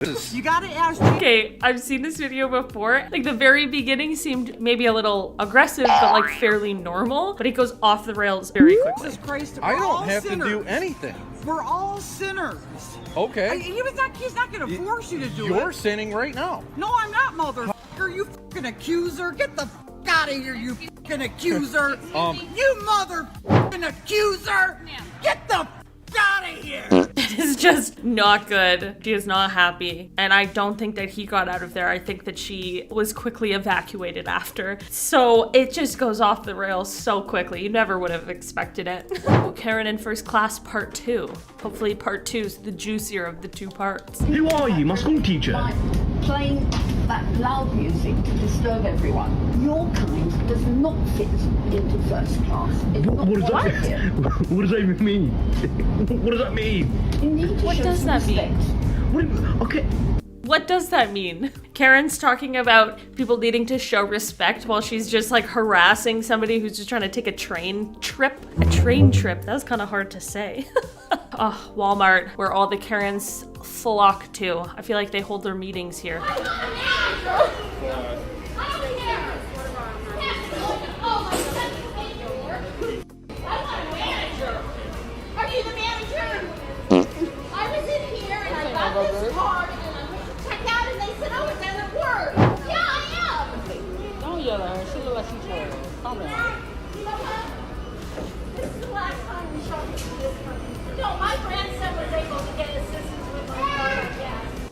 You gotta ask. Okay, I've seen this video before. Like the very beginning seemed maybe a little aggressive, but like fairly normal. But it goes off the rails very quickly. Jesus Christ, I don't have to do anything. We're all sinners. Okay. He's not gonna force you to do it. You're sinning right now. No, I'm not, motherfucker. You fucking accuser. Get the out of here, you fucking accuser. You motherfucking accuser. Get the out of here. It is just not good. She is not happy. And I don't think that he got out of there. I think that she was quickly evacuated after. So it just goes off the rails so quickly. You never would have expected it. Karen in First Class Part 2. Hopefully Part 2 is the juicier of the two parts. Who are you, my school teacher? Playing that loud music to disturb everyone. Your kind does not fit into first class. It's not What does quite that here. What does that even mean? What does that mean? You need to What show does some that mean? respect. Okay. What does that mean? Karen's talking about people needing to show respect while she's just like harassing somebody who's just trying to take a train trip. A train trip, that was kind of hard to say. Oh, Walmart, where all the Karens flock to. I feel like they hold their meetings here.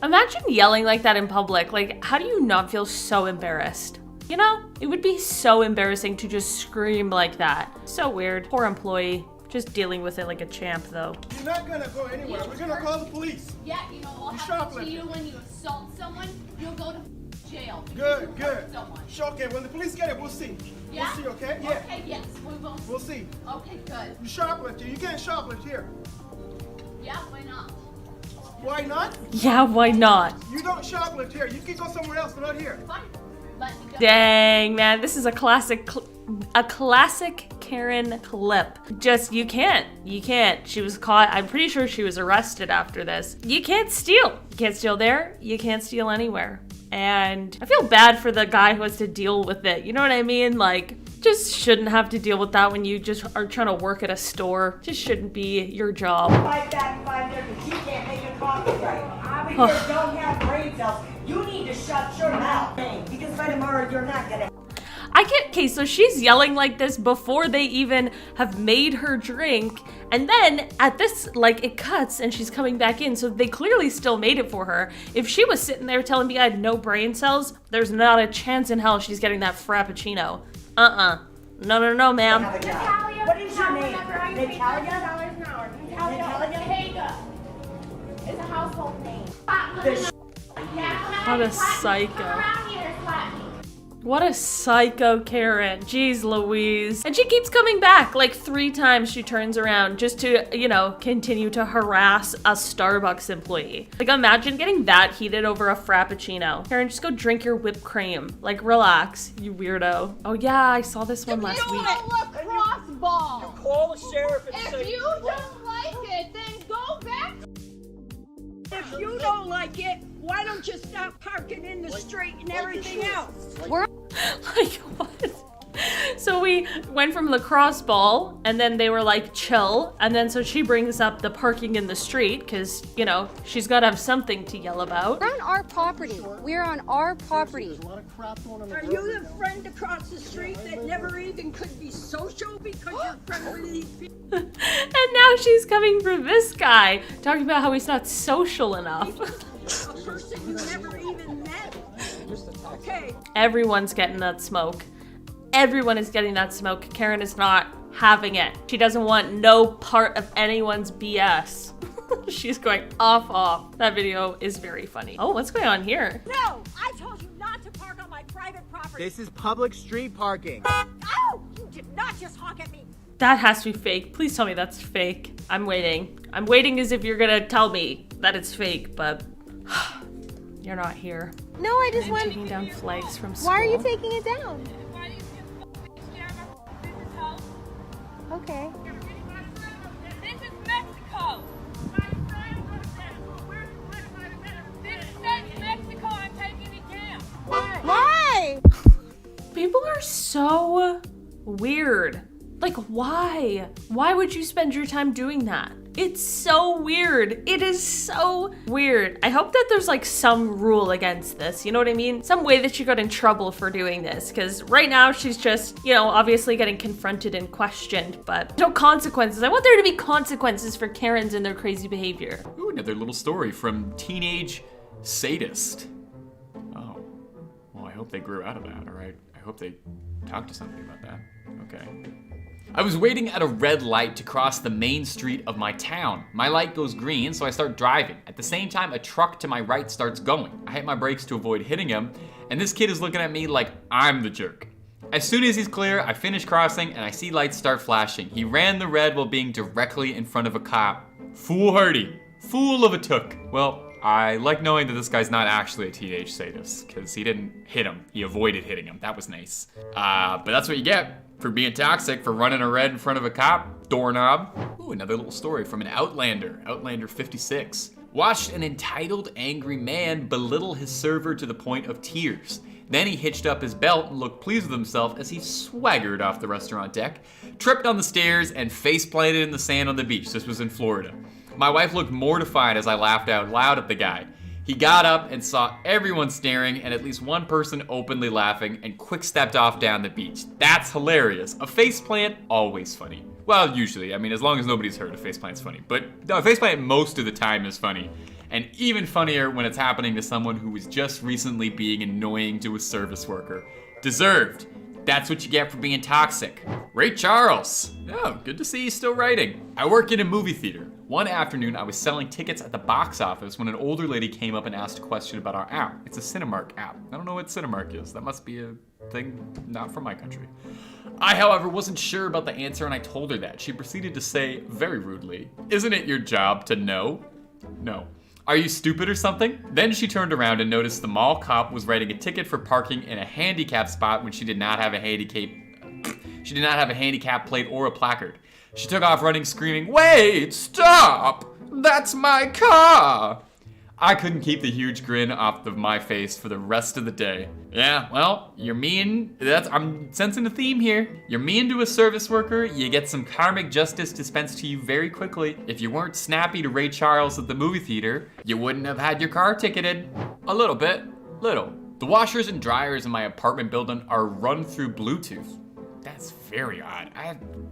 Imagine yelling like that in public. Like, how do you not feel so embarrassed? You know, it would be so embarrassing to just scream like that. So weird. Poor employee. Just dealing with it like a champ, though. You're not gonna go anywhere. We're gonna call the police. Yeah, you know what happens to you when you assault someone? You'll go to jail. Good, good. Sure, okay, when the police get it, we'll see. Yeah? We'll see, okay? Yeah. Okay, yes, we will. We'll see. Okay, good. You shoplift here. You can't shoplift here. Yeah, why not? Why not? Yeah, why not? You don't shoplift here. You can go somewhere else, but not here. Fine. Let me go. Dang, man, this is a classic Karen clip. Just, you can't. She was caught. I'm pretty sure she was arrested after this. You can't steal. You can't steal there. You can't steal anywhere. And I feel bad for the guy who has to deal with it. You know what I mean? Like, just shouldn't have to deal with that when you just are trying to work at a store. Just shouldn't be your job. Fight back, fight there, because you can't make a coffee right. I mean, you don't have brain cells. You need to shut your mouth. Because by tomorrow, you're not gonna. Okay, so she's yelling like this before they even have made her drink. And then at this, like, it cuts and she's coming back in. So they clearly still made it for her. If she was sitting there telling me I had no brain cells, there's not a chance in hell she's getting that frappuccino. No, ma'am. Natalia, what is your name? Natalia? Natalia Haga is a household name. What a psycho. What a psycho Karen. Jeez Louise. And she keeps coming back. Like 3 times she turns around just to, you know, continue to harass a Starbucks employee. Like imagine getting that heated over a frappuccino. Karen, just go drink your whipped cream. Like relax, you weirdo. Oh yeah, I saw this one last week. Lacrosse ball. Call the sheriff and If you don't like it, then go back. if you don't like it, why don't you stop parking in the street and everything else? Like what? So we went from lacrosse ball and then they were like chill, and then so she brings up the parking in the street because, you know, she's got to have something to yell about. We're on our property. We're on our property. Are you the friend across the street that never even could be social because you're friends with these people? And now she's coming for this guy, talking about how he's not social enough. A person you never even met. Okay. Everyone's getting that smoke. Everyone is getting that smoke. Karen is not having it. She doesn't want no part of anyone's BS. She's going off. That video is very funny. Oh, what's going on here? No, I told you not to park on my private property. This is public street parking. Oh, you did not just honk at me. That has to be fake. Please tell me that's fake. I'm waiting. I'm waiting as if you're gonna tell me that it's fake, but you're not here. No, I just went. Taking down flags from school. Why are you taking it down? Okay. This is Mexico. so weird. Like, why? Why would you spend your time doing that? It's so weird. It is so weird. I hope that there's like some rule against this. You know what I mean? Some way that she got in trouble for doing this. Because right now she's just, you know, obviously getting confronted and questioned, but no consequences. I want there to be consequences for Karens and their crazy behavior. Ooh, another little story from teenage sadist. Oh, well, I hope they grew out of that, all right? I hope they talked to somebody about that. Okay. I was waiting at a red light to cross the main street of my town. My light goes green, so I start driving. At the same time, a truck to my right starts going. I hit my brakes to avoid hitting him, and this kid is looking at me like I'm the jerk. As soon as he's clear, I finish crossing, and I see lights start flashing. He ran the red while being directly in front of a cop. Foolhardy. Fool of a took. Well, I like knowing that this guy's not actually a teenage sadist, because he didn't hit him. He avoided hitting him. That was nice. But that's what you get for being toxic, for running a red in front of a cop, doorknob. Ooh, another little story from an Outlander, Outlander 56. Watched an entitled, angry man belittle his server to the point of tears. Then he hitched up his belt and looked pleased with himself as he swaggered off the restaurant deck, tripped on the stairs, and face-planted in the sand on the beach. This was in Florida. My wife looked mortified as I laughed out loud at the guy. He got up and saw everyone staring and at least one person openly laughing and quick stepped off down the beach. That's hilarious. A faceplant, always funny. Well, usually. I mean, as long as nobody's hurt, a faceplant's funny. But no, a faceplant most of the time is funny. And even funnier when it's happening to someone who was just recently being annoying to a service worker. Deserved. That's what you get for being toxic. Ray Charles. Oh, good to see you still writing. I work in a movie theater. One afternoon, I was selling tickets at the box office when an older lady came up and asked a question about our app. It's a Cinemark app. I don't know what Cinemark is. That must be a thing not from my country. I, however, wasn't sure about the answer and I told her that. She proceeded to say, very rudely, "Isn't it your job to know?" No. "Are you stupid or something?" Then she turned around and noticed the mall cop was writing a ticket for parking in a handicap spot when she did not have a handicap plate or a placard. She took off running, screaming, "Wait, stop! That's my car!" I couldn't keep the huge grin off of my face for the rest of the day. Yeah, well, you're mean. I'm sensing a theme here. You're mean to a service worker, you get some karmic justice dispensed to you very quickly. If you weren't snappy to Ray Charles at the movie theater, you wouldn't have had your car ticketed. A little bit. Little. The washers and dryers in my apartment building are run through Bluetooth. That's very odd.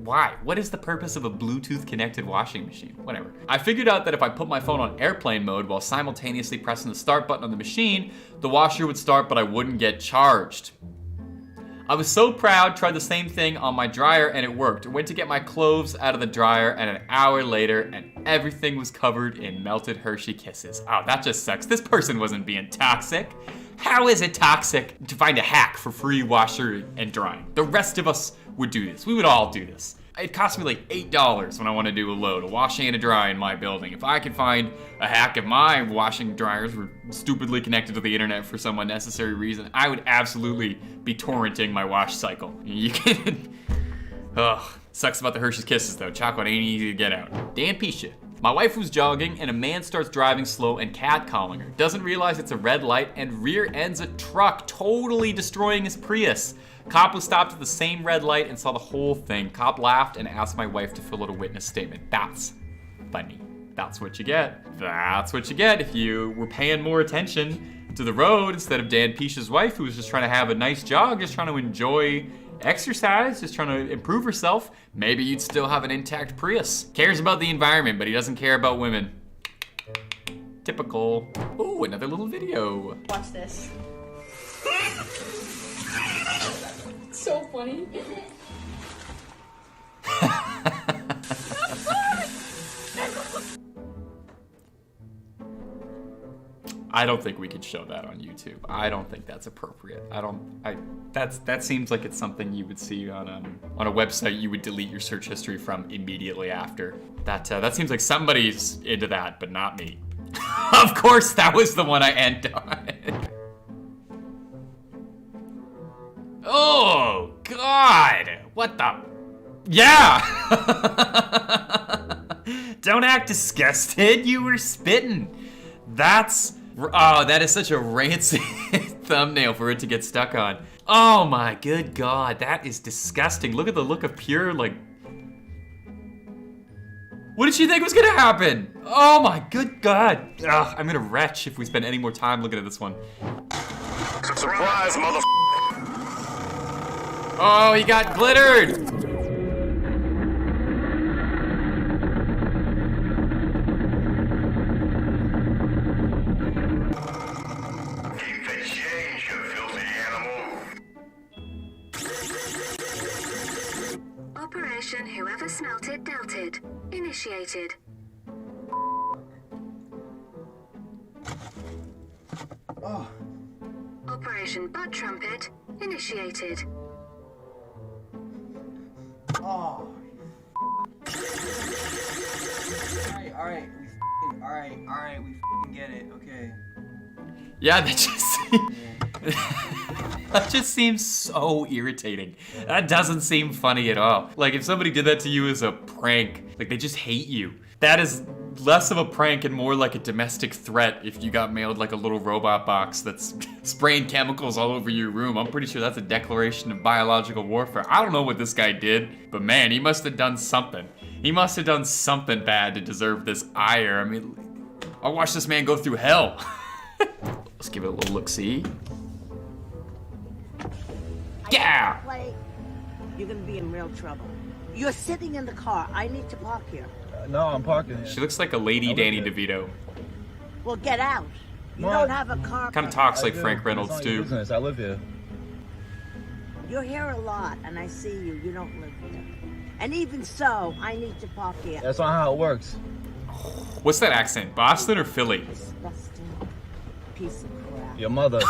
Why? What is the purpose of a Bluetooth connected washing machine? Whatever. I figured out that if I put my phone on airplane mode while simultaneously pressing the start button on the machine, the washer would start but I wouldn't get charged. I was so proud, tried the same thing on my dryer and it worked. Went to get my clothes out of the dryer and an hour later and everything was covered in melted Hershey Kisses. Oh, that just sucks. This person wasn't being toxic. How is it toxic to find a hack for free washer and drying? The rest of us would do this. We would all do this. It cost me like $8 when I want to do a load, a wash and a dry in my building. If I could find a hack if my washing dryers were stupidly connected to the internet for some unnecessary reason, I would absolutely be torrenting my wash cycle. You can... Ugh. Sucks about the Hershey's Kisses though. Chocolate ain't easy to get out. Dan Pisha. My wife was jogging and a man starts driving slow and catcalling her. Doesn't realize it's a red light and rear ends a truck, totally destroying his Prius. Cop was stopped at the same red light and saw the whole thing. Cop laughed and asked my wife to fill out a witness statement. That's funny. That's what you get. That's what you get if you were paying more attention to the road instead of Dan Pisha's wife, who was just trying to have a nice jog, just trying to enjoy exercise, just trying to improve herself. Maybe you'd still have an intact Prius. Cares about the environment, but he doesn't care about women. Typical. Ooh, another little video. Watch this. So funny. I don't think we could show that on YouTube. I don't think that's appropriate. That seems like it's something you would see on a website you would delete your search history from immediately after. That seems like somebody's into that, but not me. Of course, that was the one I end on. Oh, God. What the? Yeah. Don't act disgusted. You were spitting. That's Oh, that is such a rancid thumbnail for it to get stuck on. Oh my good God, that is disgusting. Look at the look of pure, like... What did she think was gonna happen? Oh my good God. Ugh, I'm gonna retch if we spend any more time looking at this one. Surprise, mother. Oh, he got glittered. Operation Whoever Smelt It Dealt It initiated. Oh. Operation Butt Trumpet initiated. Oh. Alright, we f***ing get it, okay. Yeah, that just that just seems so irritating. That doesn't seem funny at all. Like if somebody did that to you as a prank, like they just hate you. That is less of a prank and more like a domestic threat if you got mailed like a little robot box that's spraying chemicals all over your room. I'm pretty sure that's a declaration of biological warfare. I don't know what this guy did, but man, he must have done something. He must have done something bad to deserve this ire. I mean, I'll watch this man go through hell. Let's give it a little look-see. Yeah! You're gonna be in real trouble. You're sitting in the car. I need to park here. No, I'm parking here. She looks like a lady Danny DeVito. Well, get out. You don't have a car. Kind of talks like Frank Reynolds too. Business. I live here. You're here a lot, and I see you. You don't live here. And even so, I need to park here. That's not how it works. What's that accent? Boston or Philly? Disgusting piece of crap. Your mother.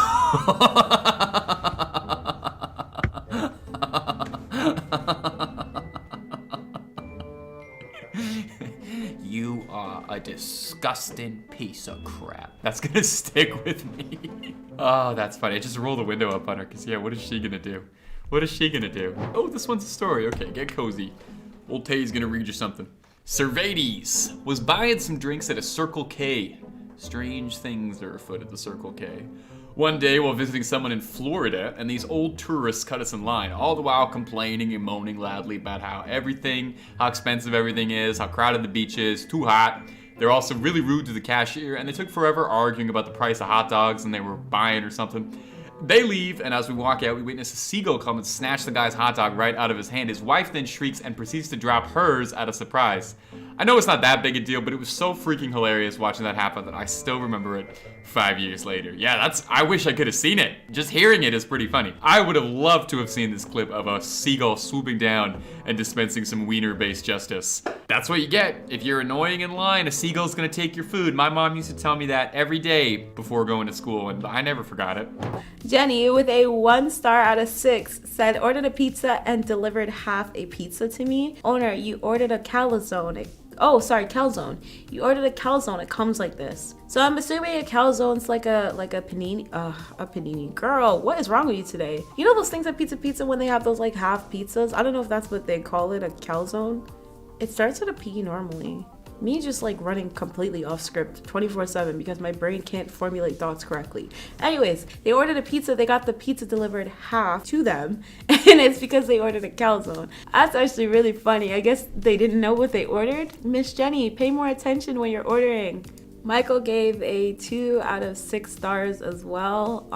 You are a disgusting piece of crap. That's gonna stick with me. Oh, that's funny. I just roll the window up on her because yeah, what is she gonna do? What is she gonna do? Oh, this one's a story. Okay, get cozy. Old Tay's gonna read you something. Cervades was buying some drinks at a Circle K. Strange things are afoot at the Circle K. One day while visiting someone in Florida, and these old tourists cut us in line, all the while complaining and moaning loudly about how expensive everything is, how crowded the beach is, too hot. They're also really rude to the cashier, and they took forever arguing about the price of hot dogs and they were buying or something. They leave, and as we walk out, we witness a seagull come and snatch the guy's hot dog right out of his hand. His wife then shrieks and proceeds to drop hers out of surprise. I know it's not that big a deal, but it was so freaking hilarious watching that happen that I still remember it 5 years later. Yeah, I wish I could have seen it. Just hearing it is pretty funny. I would have loved to have seen this clip of a seagull swooping down and dispensing some wiener-based justice. That's what you get. If you're annoying in line, a seagull's gonna take your food. My mom used to tell me that every day before going to school, and I never forgot it. Jenny, with a 1 star out of 6, said, ordered a pizza and delivered half a pizza to me. Owner, you ordered a calzone. Oh, sorry, calzone. You ordered a calzone. It comes like this. So I'm assuming a calzone's like a panini. A panini. Girl, what is wrong with you today? You know those things at Pizza when they have those like half pizzas? I don't know if that's what they call it, a calzone. It starts with a P normally. Me just like running completely off script 24/7 because my brain can't formulate thoughts correctly. Anyways, they ordered a pizza. They got the pizza delivered half to them, and it's because they ordered a calzone. That's actually really funny. I guess they didn't know what they ordered. Miss Jenny, pay more attention when you're ordering. Michael gave a 2 out of 6 stars as well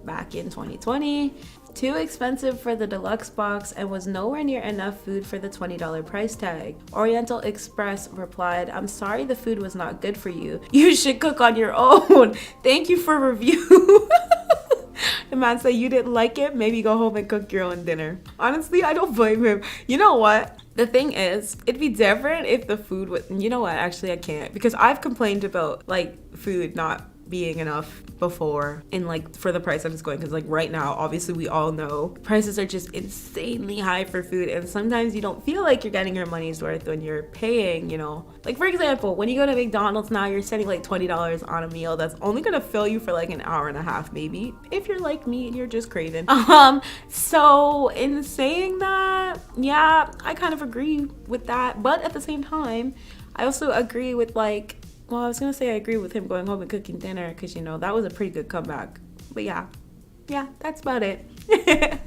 back in 2020. Too expensive for the deluxe box and was nowhere near enough food for the $20 price tag. Oriental Express replied, I'm sorry the food was not good for you. You should cook on your own. Thank you for review. The man said you didn't like it, maybe go home and cook your own dinner. Honestly, I don't blame him. You know what? The thing is, it'd be different if the food was, you know what, actually I can't, because I've complained about like food not being enough before in like for the price that it's going, because like right now obviously we all know prices are just insanely high for food, and sometimes you don't feel like you're getting your money's worth when you're paying, you know, like for example when you go to McDonald's now, you're spending like $20 on a meal that's only gonna fill you for like an hour and a half maybe, if you're like me and you're just craving. So in saying that, yeah, I kind of agree with that, but at the same time I also agree with like, Well, I was gonna say I agree with him going home and cooking dinner because, you know, that was a pretty good comeback. But yeah, that's about it.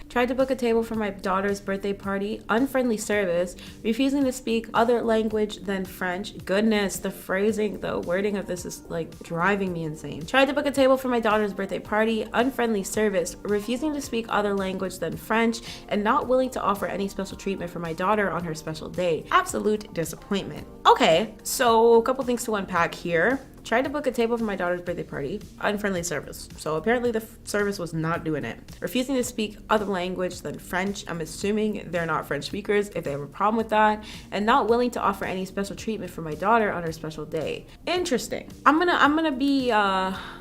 Tried to book a table for my daughter's birthday party. Unfriendly service. Refusing to speak other language than French. Goodness, the phrasing, the wording of this is like driving me insane. Tried to book a table for my daughter's birthday party. Unfriendly service. Refusing to speak other language than French and not willing to offer any special treatment for my daughter on her special day. Absolute disappointment. Okay, so a couple things to unpack here. Tried to book a table for my daughter's birthday party. Unfriendly service. So apparently the service was not doing it. Refusing to speak other language than French. I'm assuming they're not French speakers if they have a problem with that. And not willing to offer any special treatment for my daughter on her special day. Interesting. I'm gonna be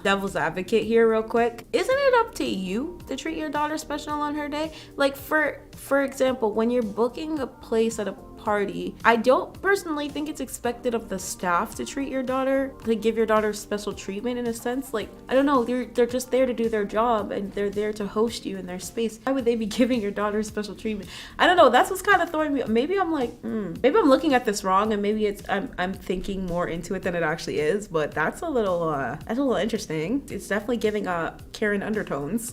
devil's advocate here real quick. Isn't it up to you to treat your daughter special on her day? Like for example, when you're booking a place at a party, I don't personally think it's expected of the staff to treat your daughter, to give your daughter special treatment in a sense. Like, I don't know, they're just there to do their job and they're there to host you in their space. Why would they be giving your daughter special treatment? I don't know, that's what's kind of throwing me. Maybe I'm like, maybe I'm looking at this wrong and maybe it's I'm thinking more into it than it actually is, but that's a little interesting. It's definitely giving Karen undertones.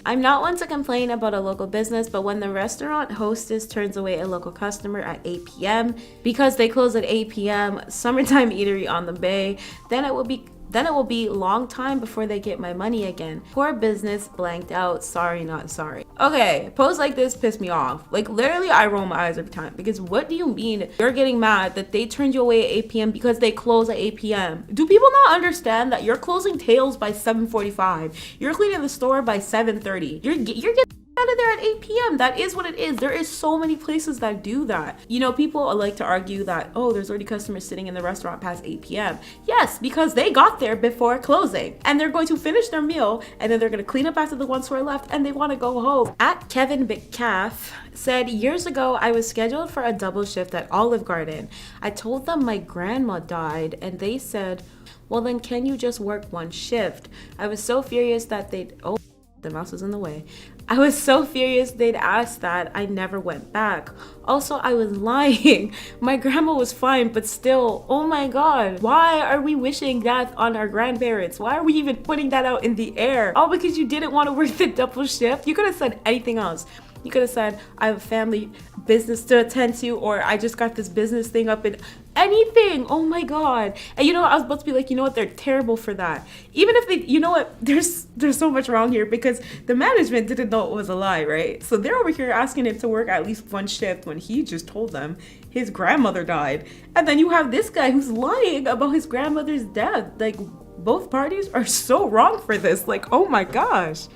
I'm not one to complain about a local business, but when the restaurant hostess turns away a local customer at 8 p.m. because they close at 8 p.m. summertime eatery on the bay, then it will be long time before they get my money again. Poor business, blanked out, sorry not sorry. Okay, posts like this piss me off. Like literally I roll my eyes every time because what do you mean you're getting mad that they turned you away at 8 p.m. because they close at 8 p.m. Do people not understand that you're closing tails by 7:45? You're cleaning the store by 7:30. You're getting out of there at 8 p.m. That is what it is. There is so many places that do that. You know, people like to argue that, oh, there's already customers sitting in the restaurant past 8 p.m. Yes, because they got there before closing and they're going to finish their meal and then they're going to clean up after the ones who are left and they want to go home. At Kevin McCaff said, years ago, I was scheduled for a double shift at Olive Garden. I told them my grandma died and they said, well, then can you just work one shift? I was so furious that the mouse was in the way. I was so furious they'd ask that. I never went back. Also, I was lying. My grandma was fine, but still, oh my God. Why are we wishing death on our grandparents? Why are we even putting that out in the air? All because you didn't want to work the double shift? You could have said anything else. You could have said, I have a family business to attend to, or I just got this business thing up in anything. Oh my God. And you know what? I was about to be like, you know what? They're terrible for that. Even if they, you know what? There's so much wrong here because the management didn't know it was a lie, right? So they're over here asking him to work at least one shift when he just told them his grandmother died. And then you have this guy who's lying about his grandmother's death. Like, both parties are so wrong for this. Like, oh my gosh.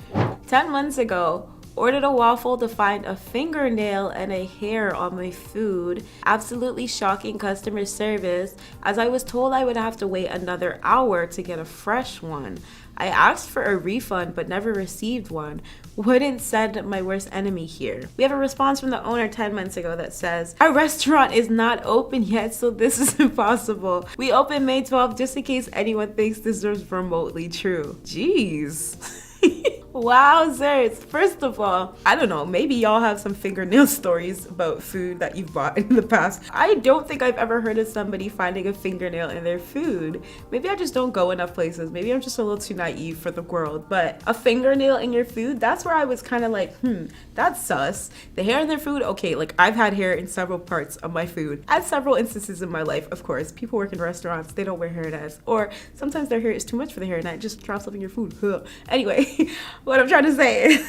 10 months ago, ordered a waffle to find a fingernail and a hair on my food. Absolutely shocking customer service, as I was told I would have to wait another hour to get a fresh one. I asked for a refund but never received one. Wouldn't send my worst enemy here. We have a response from the owner 10 months ago that says, our restaurant is not open yet, so this is impossible. We open May 12th just in case anyone thinks this is remotely true. Jeez. Wowzers. First of all, I don't know, maybe y'all have some fingernail stories about food that you've bought in the past. I don't think I've ever heard of somebody finding a fingernail in their food. Maybe I just don't go enough places. Maybe I'm just a little too naive for the world. But a fingernail in your food, that's where I was kind of like, that's sus. The hair in their food, okay, like I've had hair in several parts of my food. At several instances in my life, of course. People work in restaurants, they don't wear hairnets. Or sometimes their hair is too much for the hairnet, it just drops up in your food. Anyway, what I'm trying to say is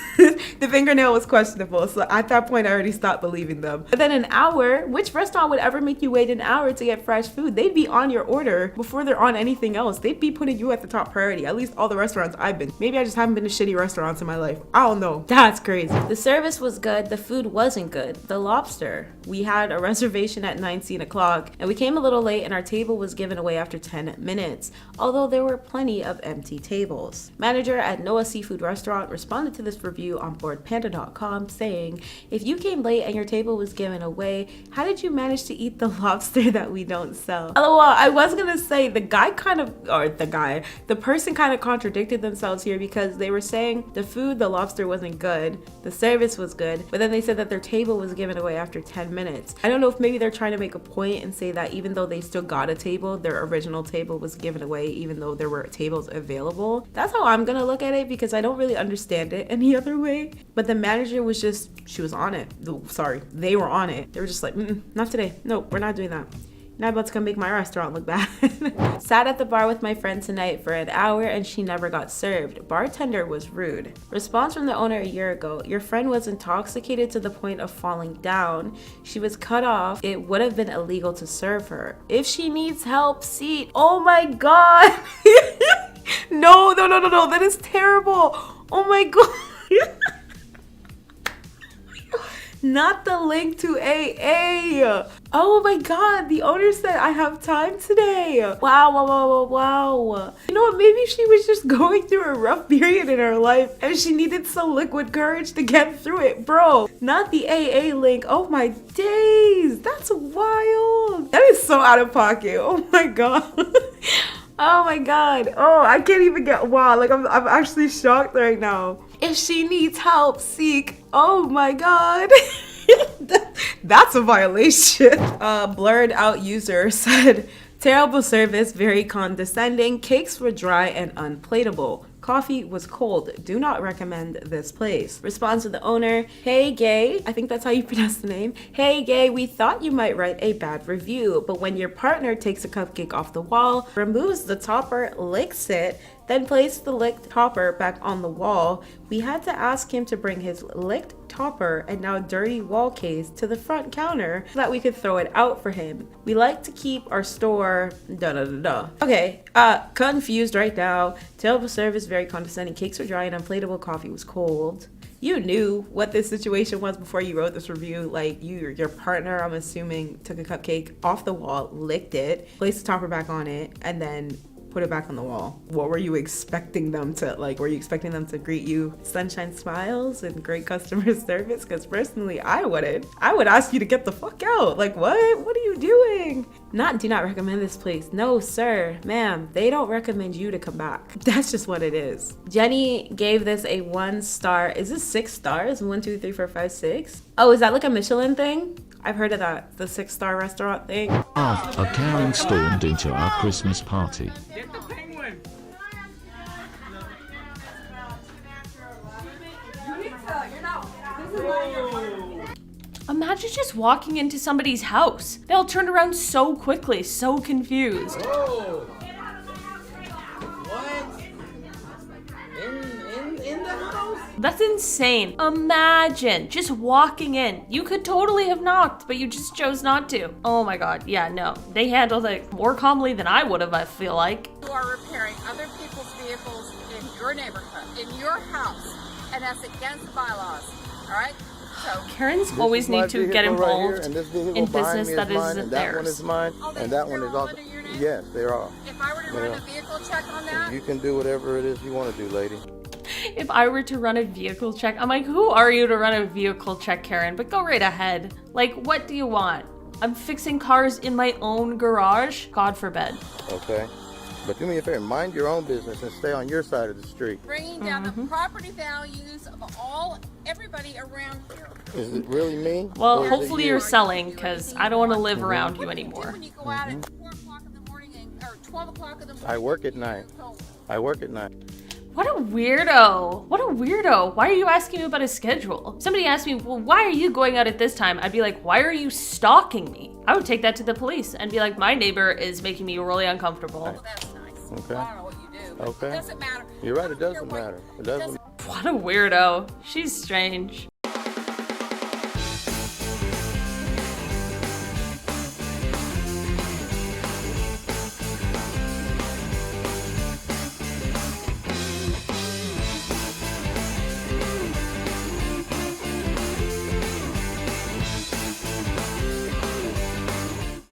the fingernail was questionable. So at that point, I already stopped believing them. But then an hour, which restaurant would ever make you wait an hour to get fresh food? They'd be on your order before they're on anything else. They'd be putting you at the top priority. At least all the restaurants I've been. Maybe I just haven't been to shitty restaurants in my life. I don't know. That's crazy. The service was good. The food wasn't good. The lobster. We had a reservation at 19 o'clock and we came a little late and our table was given away after 10 minutes. Although there were plenty of empty tables. Manager at Noah Seafood Restaurant restaurant responded to this review on boardpanda.com saying, if you came late and your table was given away, how did you manage to eat the lobster that we don't sell? LOL, I was gonna say the person kind of contradicted themselves here because they were saying the food, the lobster wasn't good, the service was good, but then they said that their table was given away after 10 minutes. I don't know if maybe they're trying to make a point and say that even though they still got a table, their original table was given away even though there were tables available. That's how I'm gonna look at it because I don't really understand it any other way. But the manager was just, she was on it. Sorry, they were on it. They were just like, not today. Nope, we're not doing that. Not about to come make my restaurant look bad. Sat at the bar with my friend tonight for an hour and she never got served. Bartender was rude. Response from the owner a year ago. Your friend was intoxicated to the point of falling down. She was cut off. It would have been illegal to serve her. If she needs help, seat. Oh my God. No. That is terrible. Oh my God. Not the link to AA. Oh my God, the owner said I have time today. Wow. You know what, maybe she was just going through a rough period in her life and she needed some liquid courage to get through it. Bro, not the AA link. Oh my days, that's wild. That is so out of pocket. Oh my God. Oh my God. Oh, I can't even get, wow, like I'm actually shocked right now. If she needs help, seek. Oh my God. That's a violation. Blurred out user said, terrible service, very condescending. Cakes were dry and unplateable. Coffee was cold. Do not recommend this place. Response to the owner, hey gay, I think that's how you pronounce the name. Hey gay, we thought you might write a bad review, but when your partner takes a cupcake off the wall, removes the topper, licks it, then placed the licked topper back on the wall, we had to ask him to bring his licked topper and now dirty wall case to the front counter so that we could throw it out for him. We like to keep our store Okay, confused right now. Terrible service, very condescending. Cakes were dry and unplateable. Coffee was cold. You knew what this situation was before you wrote this review. Like your partner, I'm assuming, took a cupcake off the wall, licked it, placed the topper back on it, and then put it back on the wall. What were you expecting them to, like, were you expecting them to greet you sunshine smiles and great customer service? Because personally, I wouldn't. I would ask you to get the fuck out. Like, what are you doing? Do not recommend this place. No, sir, ma'am, they don't recommend you to come back. That's just what it is. Jenny gave this a 1 star. Is this 6 stars? 1, 2, 3, 4, 5, 6? Oh, is that like a Michelin thing? I've heard of that, the 6-star restaurant thing. A Karen stormed into our Christmas party. Get the penguin. Imagine just walking into somebody's house. They'll turn around so quickly, so confused. Whoa. What? In the house? That's insane. Imagine just walking in. You could totally have knocked, but you just chose not to. Oh my God, yeah, no. They handled it more calmly than I would have, I feel like. You are repairing other people's vehicles in your neighborhood, in your house, and that's against bylaws, all right? So Karens always need to get involved in business that isn't That one theirs. is mine, and that one is also. Yes, they are. If I were to run a vehicle check on that, You can do whatever it is you want to do, lady. If I were to run a vehicle check, I'm like, who are you to run a vehicle check, Karen? But go right ahead. Like, what do you want? I'm fixing cars in my own garage? God forbid. Okay. But do me a favor, mind your own business and stay on your side of the street. bringing down the property values of everybody around here. Is it really me? Well, Or is it hopefully you? you're selling, because I don't want to live around you anymore. When you go out at 4 o'clock in the morning or 12 o'clock in the morning. I work at night. I work at night. What a weirdo. What a weirdo. Why are you asking me about his schedule? If somebody asked me, well, why are you going out at this time? I'd be like, why are you stalking me? I would take that to the police and be like, my neighbor is making me really uncomfortable. Well, that's nice. Okay. I don't know what you do. But Okay. It doesn't matter. You're right, it doesn't matter. It doesn't. What a weirdo. She's strange.